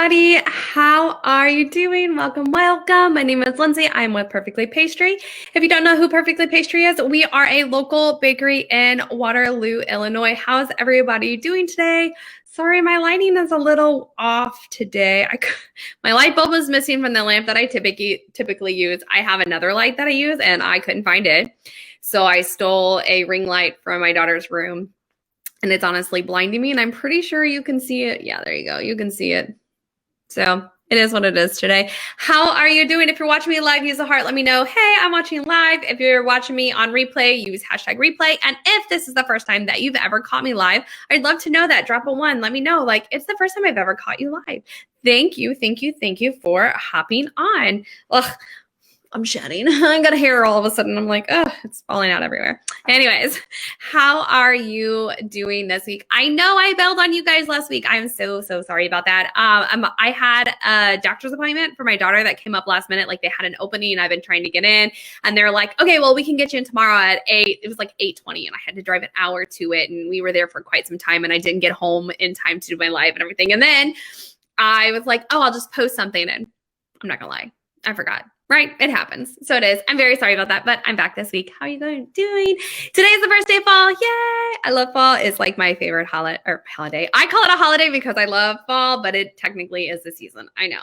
everybody. How are you doing? Welcome, welcome. My name is Lindsay. I'm with Perfectly Pastry. If you don't know who Perfectly Pastry is, we are a local bakery in Waterloo, Illinois. How's everybody doing today? Sorry, my lighting is a little off today. My light bulb was missing from the lamp that I typically use. I have another light that I use and I couldn't find it. So I stole a ring light from my daughter's room. And it's honestly blinding me, and I'm pretty sure you can see it. Yeah, there you go. You can see it. So it is what it is today. How are you doing? If you're watching me live, use a heart. Let me know, hey, I'm watching live. If you're watching me on replay, use #replay. And if this is the first time that you've ever caught me live, I'd love to know that. Drop a 1. Let me know. Like, it's the first time I've ever caught you live. Thank you for hopping on. Ugh. I'm shedding. I got hair all of a sudden. I'm like, oh, it's falling out everywhere. Anyways, how are you doing this week? I know I bailed on you guys last week. I'm so sorry about that. I had a doctor's appointment for my daughter that came up last minute. Like they had an opening and I've been trying to get in and they're like, okay, well, we can get you in tomorrow at 8. It was like 8:20 and I had to drive an hour to it. And we were there for quite some time and I didn't get home in time to do my live and everything. And then I was like, oh, I'll just post something. And I'm not gonna lie, I forgot. Right? It happens. So it is. I'm very sorry about that, but I'm back this week. How are you doing? Today is the first day of fall. Yay! I love fall. It's like my favorite holiday. I call it a holiday because I love fall, but it technically is the season. I know.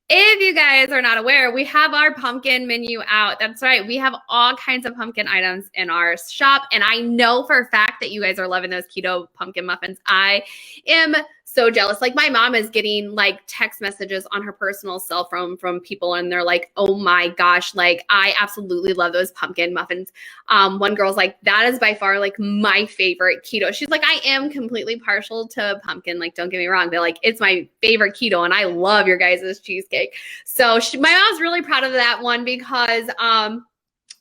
If you guys are not aware, we have our pumpkin menu out. That's right. We have all kinds of pumpkin items in our shop. And I know for a fact that you guys are loving those keto pumpkin muffins. I am so jealous. Like my mom is getting like text messages on her personal cell phone from people and they're like, oh my gosh, like I absolutely love those pumpkin muffins. One girl's like, that is by far like my favorite keto. She's like, I am completely partial to pumpkin. Like, don't get me wrong. They're like, it's my favorite keto and I love your guys' cheesecake. So my mom's really proud of that one because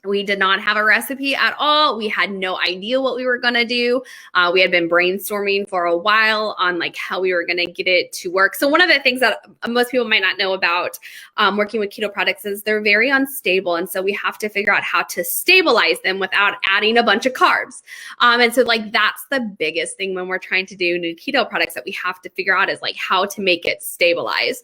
we did not have a recipe at all. We had no idea what we were going to do. We had been brainstorming for a while on like how we were going to get it to work. So one of the things that most people might not know about working with keto products is they're very unstable. And so we have to figure out how to stabilize them without adding a bunch of carbs. And so like that's the biggest thing when we're trying to do new keto products that we have to figure out is like how to make it stabilize.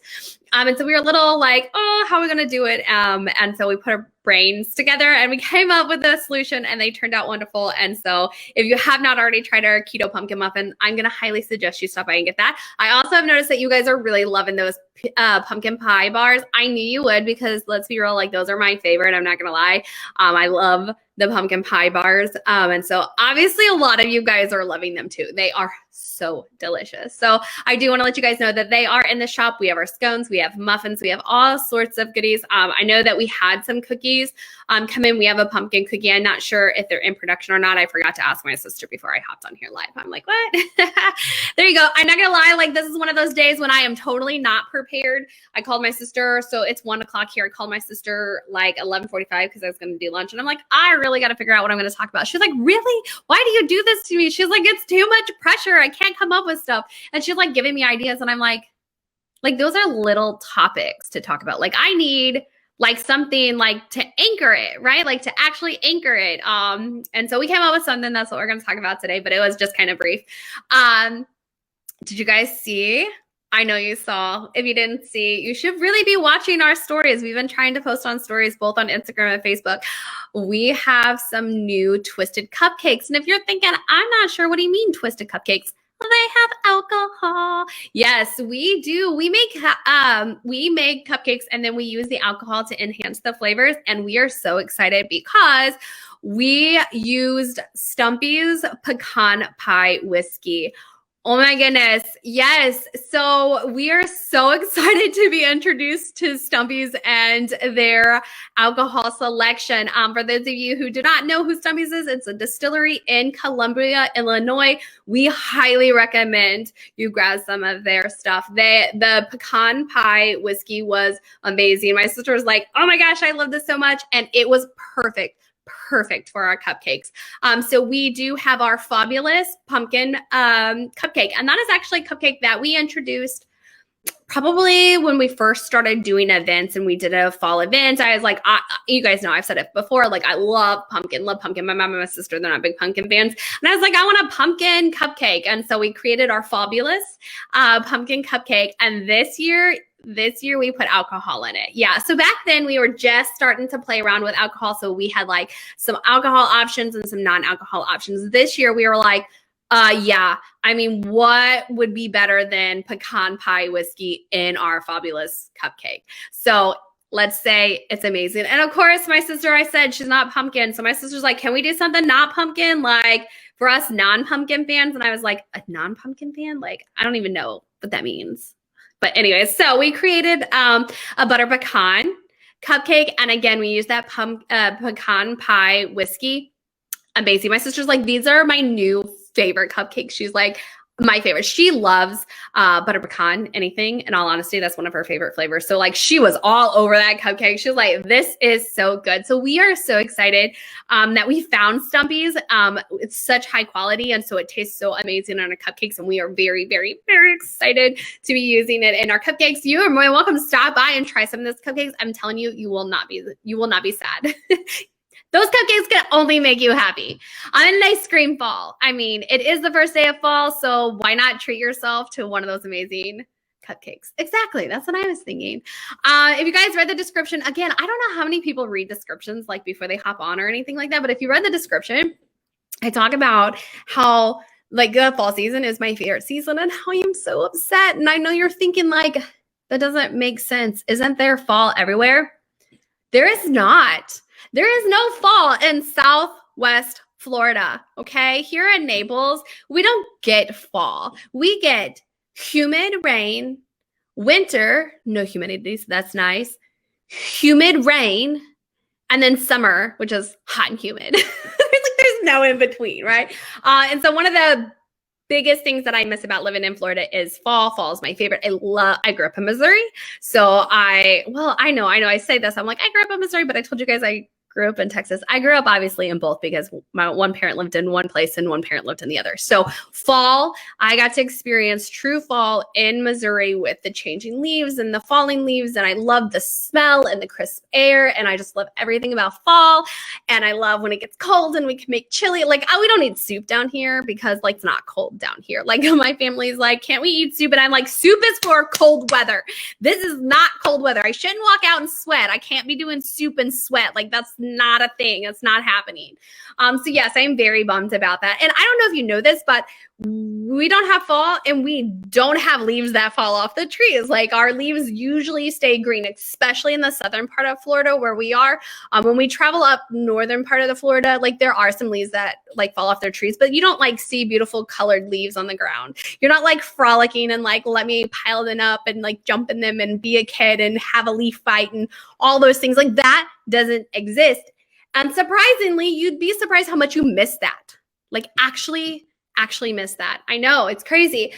And so we were a little like, oh, how are we going to do it? And so we put our brains together and we came up with a solution and they turned out wonderful. And so if you have not already tried our keto pumpkin muffin, I'm going to highly suggest you stop by and get that. I also have noticed that you guys are really loving those pumpkin pie bars. I knew you would because let's be real, like those are my favorite. I'm not going to lie. I love the pumpkin pie bars. And so obviously a lot of you guys are loving them too. They are so delicious. So I do want to let you guys know that they are in the shop. We have our scones, we have muffins, we have all sorts of goodies. I know that we had some cookies come in. We have a pumpkin cookie. I'm not sure if they're in production or not. I forgot to ask my sister before I hopped on here live. I'm like, what? There you go. I'm not going to lie. Like this is one of those days when I am totally not prepared. I called my sister. So it's 1 o'clock here. I called my sister like 11:45 because I was going to do lunch. And I'm like, I really got to figure out what I'm going to talk about. She's like, really? Why do you do this to me? She's like, it's too much pressure. I can't come up with stuff. And she's like giving me ideas. And I'm like those are little topics to talk about. Like I need like something like to anchor it, right? Like to actually anchor it. And so we came up with something. That's what we're going to talk about today, but it was just kind of brief. Did you guys see? I know you saw. If you didn't see, you should really be watching our stories. We've been trying to post on stories both on Instagram and Facebook. We have some new twisted cupcakes. And if you're thinking, I'm not sure, what do you mean twisted cupcakes? Well, they have alcohol. Yes, we do. We make cupcakes and then we use the alcohol to enhance the flavors. And we are so excited because we used Stumpy's pecan pie whiskey. Oh my goodness. Yes. So we are so excited to be introduced to Stumpy's and their alcohol selection. For those of you who do not know who Stumpy's is, it's a distillery in Columbia, Illinois. We highly recommend you grab some of their stuff. The pecan pie whiskey was amazing. My sister was like, oh my gosh, I love this so much. And it was perfect for our cupcakes. So we do have our fabulous pumpkin cupcake. And that is actually a cupcake that we introduced probably when we first started doing events and we did a fall event. I was like, you guys know, I've said it before, like I love pumpkin. My mom and my sister, they're not big pumpkin fans. And I was like, I want a pumpkin cupcake. And so we created our fabulous pumpkin cupcake. And this year we put alcohol in it. Yeah. So back then we were just starting to play around with alcohol. So we had like some alcohol options and some non-alcohol options. This year we were like, yeah, I mean, what would be better than pecan pie whiskey in our fabulous cupcake? So let's say it's amazing. And of course, my sister, I said she's not pumpkin. So my sister's like, can we do something not pumpkin? Like for us non-pumpkin fans. And I was like, a non-pumpkin fan? Like, I don't even know what that means. But anyway, so we created a butter pecan cupcake. And again, we used that pecan pie whiskey. Amazing. My sister's like, these are my new favorite cupcakes. She's like, my favorite. She loves butter pecan, anything. In all honesty, that's one of her favorite flavors. So like she was all over that cupcake. She was like, this is so good. So we are so excited that we found Stumpy's. It's such high quality. And so it tastes so amazing on our cupcakes. And we are very, very, very excited to be using it in our cupcakes. You are more than welcome to stop by and try some of those cupcakes. I'm telling you, you will not be sad. Those cupcakes can only make you happy on a nice green fall. I mean, it is the first day of fall, so why not treat yourself to one of those amazing cupcakes? Exactly. That's what I was thinking. If you guys read the description, again, I don't know how many people read descriptions like before they hop on or anything like that, but if you read the description, I talk about how like the fall season is my favorite season and how I'm so upset. And I know you're thinking like, that doesn't make sense. Isn't there fall everywhere? There is not. There is no fall in Southwest Florida, okay? Here in Naples, we don't get fall. We get humid rain, winter, no humidity, so that's nice, humid rain, and then summer, which is hot and humid. There's no in between, right? And so one of the biggest things that I miss about living in Florida is fall. Fall is my favorite. I grew up in Missouri. So I know I say this. I'm like, I grew up in Missouri, but I told you guys I grew up in Texas. I grew up obviously in both because my one parent lived in one place and one parent lived in the other. So fall, I got to experience true fall in Missouri with the changing leaves and the falling leaves. And I love the smell and the crisp air. And I just love everything about fall. And I love when it gets cold and we can make chili. Like, we don't need soup down here because like it's not cold down here. Like my family's like, can't we eat soup? And I'm like, soup is for cold weather. This is not cold weather. I shouldn't walk out and sweat. I can't be doing soup and sweat. Like that's not a thing. It's not happening. So yes, I'm very bummed about that. And I don't know if you know this, but we don't have fall and we don't have leaves that fall off the trees. Like our leaves usually stay green, especially in the southern part of Florida where we are. When we travel up northern part of the Florida, like there are some leaves that like fall off their trees, but you don't like see beautiful colored leaves on the ground. You're not like frolicking and like, let me pile them up and like jump in them and be a kid and have a leaf fight and all those things. Like that doesn't exist. And surprisingly, you'd be surprised how much you miss that. Like actually miss that. I know, it's crazy.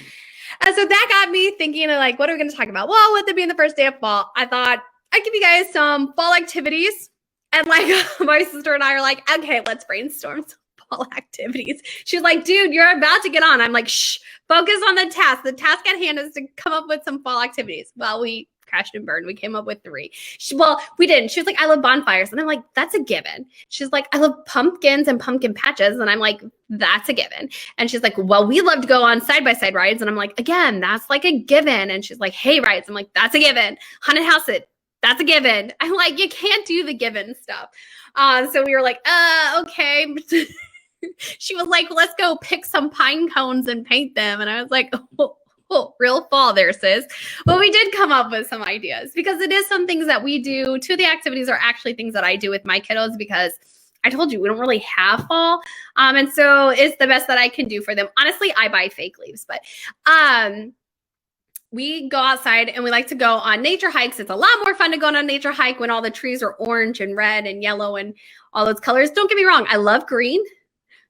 And so that got me thinking of like, what are we going to talk about? Well, with it being the first day of fall, I thought I'd give you guys some fall activities. And like my sister and I are like, okay, let's brainstorm some fall activities. She's like, dude, you're about to get on. I'm like, shh, focus on the task. The task at hand is to come up with some fall activities. Well, we crashed and burned. We came up with 3. We didn't. She was like, I love bonfires. And I'm like, that's a given. She's like, I love pumpkins and pumpkin patches. And I'm like, that's a given. And she's like, well, we love to go on side-by-side rides. And I'm like, again, that's like a given. And she's like, hayrides. I'm like, that's a given. Haunted house it. That's a given. I'm like, you can't do the given stuff. So we were like, okay. She was like, let's go pick some pine cones and paint them. And I was like, oh, real fall there, sis. But we did come up with some ideas because it is some things that we do. 2 of the activities are actually things that I do with my kiddos because I told you we don't really have fall. And so it's the best that I can do for them. Honestly, I buy fake leaves, but we go outside and we like to go on nature hikes. It's a lot more fun to go on a nature hike when all the trees are orange and red and yellow and all those colors. Don't get me wrong. I love green.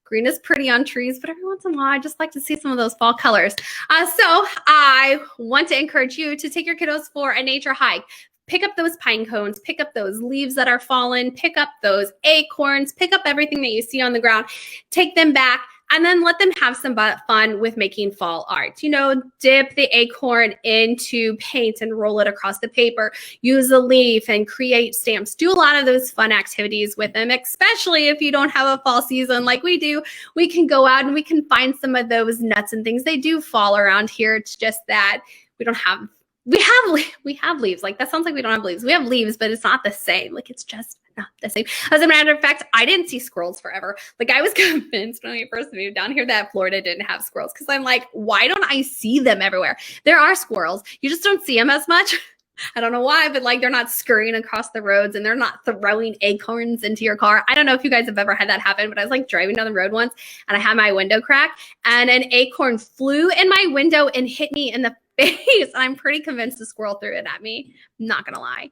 Green is pretty on trees, but every once in a while, I just like to see some of those fall colors. So I want to encourage you to take your kiddos for a nature hike. Pick up those pine cones, pick up those leaves that are fallen, pick up those acorns, pick up everything that you see on the ground, take them back and then let them have some fun with making fall art. You know, dip the acorn into paint and roll it across the paper, use a leaf and create stamps. Do a lot of those fun activities with them, especially if you don't have a fall season like we do. We can go out and we can find some of those nuts and things. They do fall around here. It's just that we have leaves. Like, that sounds like we don't have leaves. We have leaves, but it's not the same. Like, it's just not the same. As a matter of fact, I didn't see squirrels forever. Like, I was convinced when we first moved down here that Florida didn't have squirrels, because I'm like, why don't I see them everywhere? There are squirrels. You just don't see them as much. I don't know why, but like, they're not scurrying across the roads and they're not throwing acorns into your car. I don't know if you guys have ever had that happen, but I was like driving down the road once and I had my window crack and an acorn flew in my window and hit me in the face. I'm pretty convinced the squirrel threw it at me. I'm not gonna lie.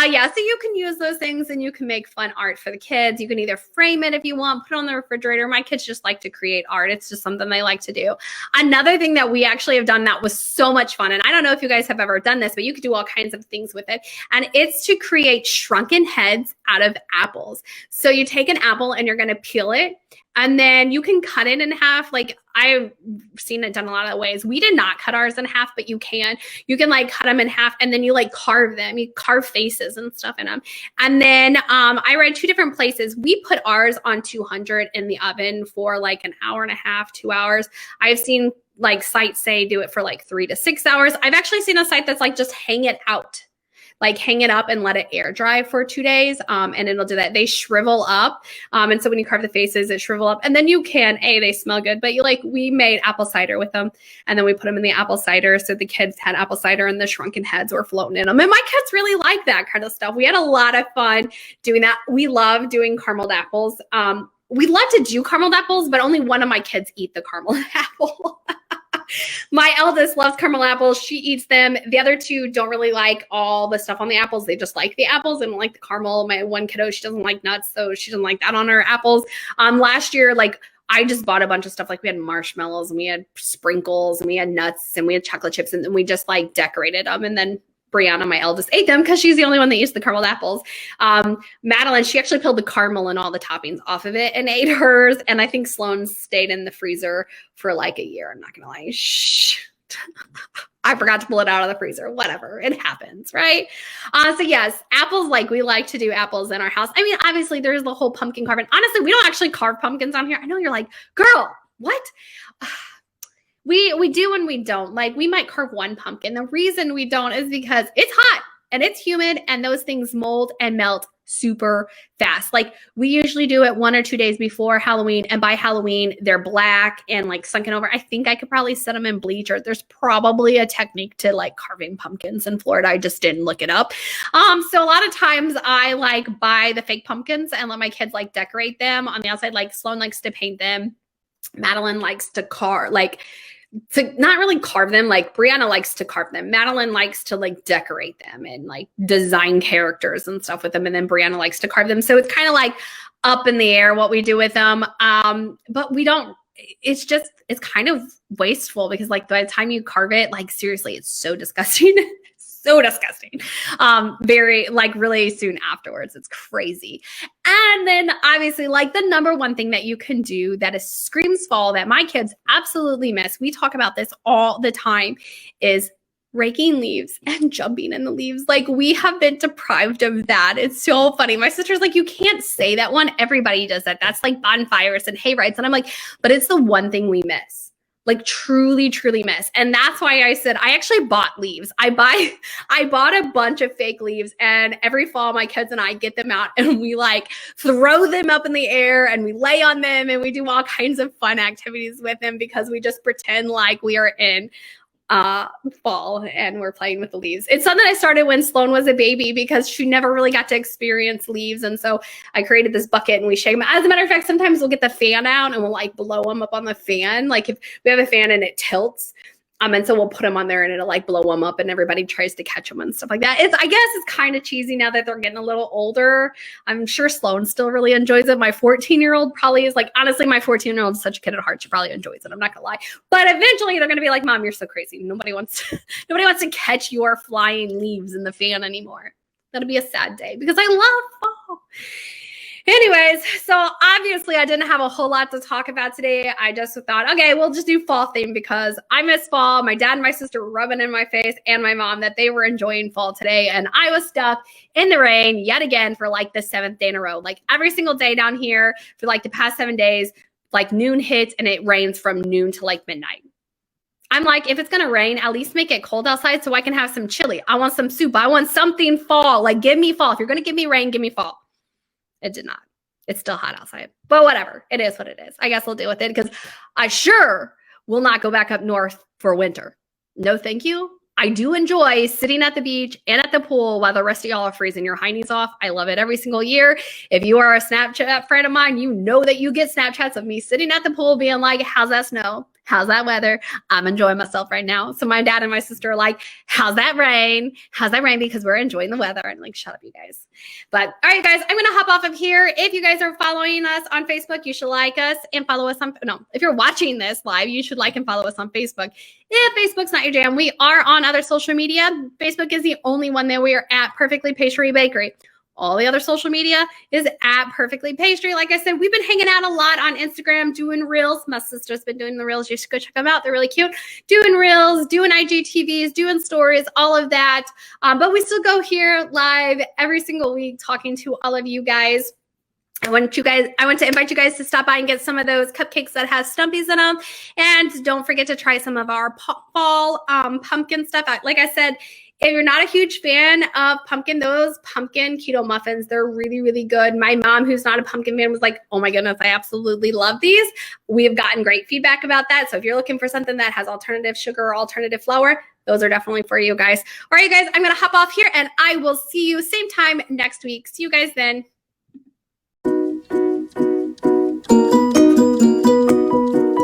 Yeah, so you can use those things and you can make fun art for the kids. You can either frame it if you want, put it on the refrigerator. My kids just like to create art. It's just something they like to do. Another thing that we actually have done that was so much fun, and I don't know if you guys have ever done this, but you could do all kinds of things with it, and it's to create shrunken heads out of apples. So you take an apple and you're gonna peel it, and then you can cut it in half. Like, I've seen it done a lot of ways. We did not cut ours in half, but you can. You can like cut them in half and then you like carve them. You carve faces and stuff in them. And then I read 2 different places. We put ours on 200 in the oven for like an hour and a half, 2 hours. I've seen like sites say do it for like 3 to 6 hours. I've actually seen a site that's like just hang it out. Like, hang it up and let it air dry for 2 days, and it'll do that. They shrivel up, and so when you carve the faces, it shrivel up, and then you can, they smell good, but we made apple cider with them, and then we put them in the apple cider, so the kids had apple cider, and the shrunken heads were floating in them, and my kids really like that kind of stuff. We had a lot of fun doing that. We love doing carameled apples. We love to do carameled apples, but only one of my kids eat the carameled apple. My eldest loves caramel apples. She eats them. The other 2 don't really like all the stuff on the apples. They just like the apples and don't like the caramel. My one kiddo, she doesn't like nuts, so she doesn't like that on her apples. Last year, I just bought a bunch of stuff. Like, we had marshmallows and we had sprinkles and we had nuts and we had chocolate chips, and then we just like decorated them. And then Brianna, my eldest, ate them because she's the only one that used the carameled apples. Madeline, she actually peeled the caramel and all the toppings off of it and ate hers. And I think Sloan stayed in the freezer for like a year. I'm not gonna lie. Shh. I forgot to pull it out of the freezer. Whatever, it happens, right? So yes, apples, we like to do apples in our house. I mean, obviously there's the whole pumpkin carving. Honestly, we don't actually carve pumpkins on here. I know you're like, girl, what? We do and we don't. Like, we might carve one pumpkin. The reason we don't is because it's hot and it's humid and those things mold and melt super fast. Like, we usually do it 1 or 2 days before Halloween, and by Halloween they're black and like sunken over. I think I could probably set them in bleach, or there's probably a technique to like carving pumpkins in Florida. I just didn't look it up. So a lot of times I buy the fake pumpkins and let my kids decorate them on the outside. Like, Sloan likes to paint them. Madeline likes to to not really carve them. Like, Brianna likes to carve them. Madeline likes to decorate them and design characters and stuff with them. And then Brianna likes to carve them. So it's kind of up in the air what we do with them. But we don't, it's kind of wasteful because by the time you carve it, seriously, it's so disgusting. So disgusting. Very really soon afterwards. It's crazy. And then obviously the number one thing that you can do that is screams fall that my kids absolutely miss, we talk about this all the time, is raking leaves and jumping in the leaves. We have been deprived of that. It's so funny. My sister's you can't say that one. Everybody does that. That's bonfires and hayrides. And I'm but it's the one thing we miss. Truly, truly miss. And that's why I said I actually bought leaves. I bought a bunch of fake leaves, and every fall my kids and I get them out and we throw them up in the air and we lay on them and we do all kinds of fun activities with them because we just pretend we are in fall and we're playing with the leaves. It's something I started when Sloan was a baby because she never really got to experience leaves. And so I created this bucket and we shake them. As a matter of fact, sometimes we'll get the fan out and we'll blow them up on the fan. If we have a fan and it tilts, and so we'll put them on there and it'll blow them up and everybody tries to catch them and stuff like that. I guess it's kind of cheesy now that they're getting a little older. I'm sure Sloan still really enjoys it. My 14-year-old probably is honestly, my 14-year-old is such a kid at heart. She probably enjoys it. I'm not gonna lie. But eventually they're gonna be like, Mom, you're so crazy. Nobody wants to catch your flying leaves in the fan anymore. That'll be a sad day because I love fall. Anyways, so obviously I didn't have a whole lot to talk about today. I just thought, okay, we'll just do fall theme because I miss fall. My dad and my sister were rubbing in my face and my mom that they were enjoying fall today. And I was stuck in the rain yet again for like the 7th day in a row. Like every single day down here for like the past 7 days, like noon hits and it rains from noon to like midnight. I'm like, if it's going to rain, at least make it cold outside so I can have some chili. I want some soup. I want something fall. Like give me fall. If you're going to give me rain, give me fall. It did not. It's still hot outside, but whatever. It is what it is. I guess we'll deal with it because I sure will not go back up north for winter. No, thank you. I do enjoy sitting at the beach and at the pool while the rest of y'all are freezing your heinies off. I love it every single year. If you are a Snapchat friend of mine, you know that you get Snapchats of me sitting at the pool being like, how's that snow? How's that weather? I'm enjoying myself right now. So my dad and my sister are like, how's that rain? How's that rain? Because we're enjoying the weather. And like, shut up, you guys. But all right, guys, I'm going to hop off of here. If you guys are following us on Facebook, you should like us and follow us on, no, if you're watching this live, you should like and follow us on Facebook. If Facebook's not your jam, we are on other social media. Facebook is the only one that we are at Perfectly Pastry Bakery. All the other social media is at Perfectly Pastry. Like I said, we've been hanging out a lot on Instagram, doing reels. My sister's been doing the reels. You should go check them out. They're really cute. Doing reels, doing IGTVs, doing stories, all of that. But we still go here live every single week talking to all of you guys. I want to invite you guys to stop by and get some of those cupcakes that has stumpies in them. And don't forget to try some of our fall pumpkin stuff. Like I said, if you're not a huge fan of pumpkin, those pumpkin keto muffins, they're really, really good. My mom, who's not a pumpkin fan, was like, oh my goodness, I absolutely love these. We have gotten great feedback about that. So if you're looking for something that has alternative sugar or alternative flour, those are definitely for you guys. All right, guys, I'm going to hop off here and I will see you same time next week. See you guys then.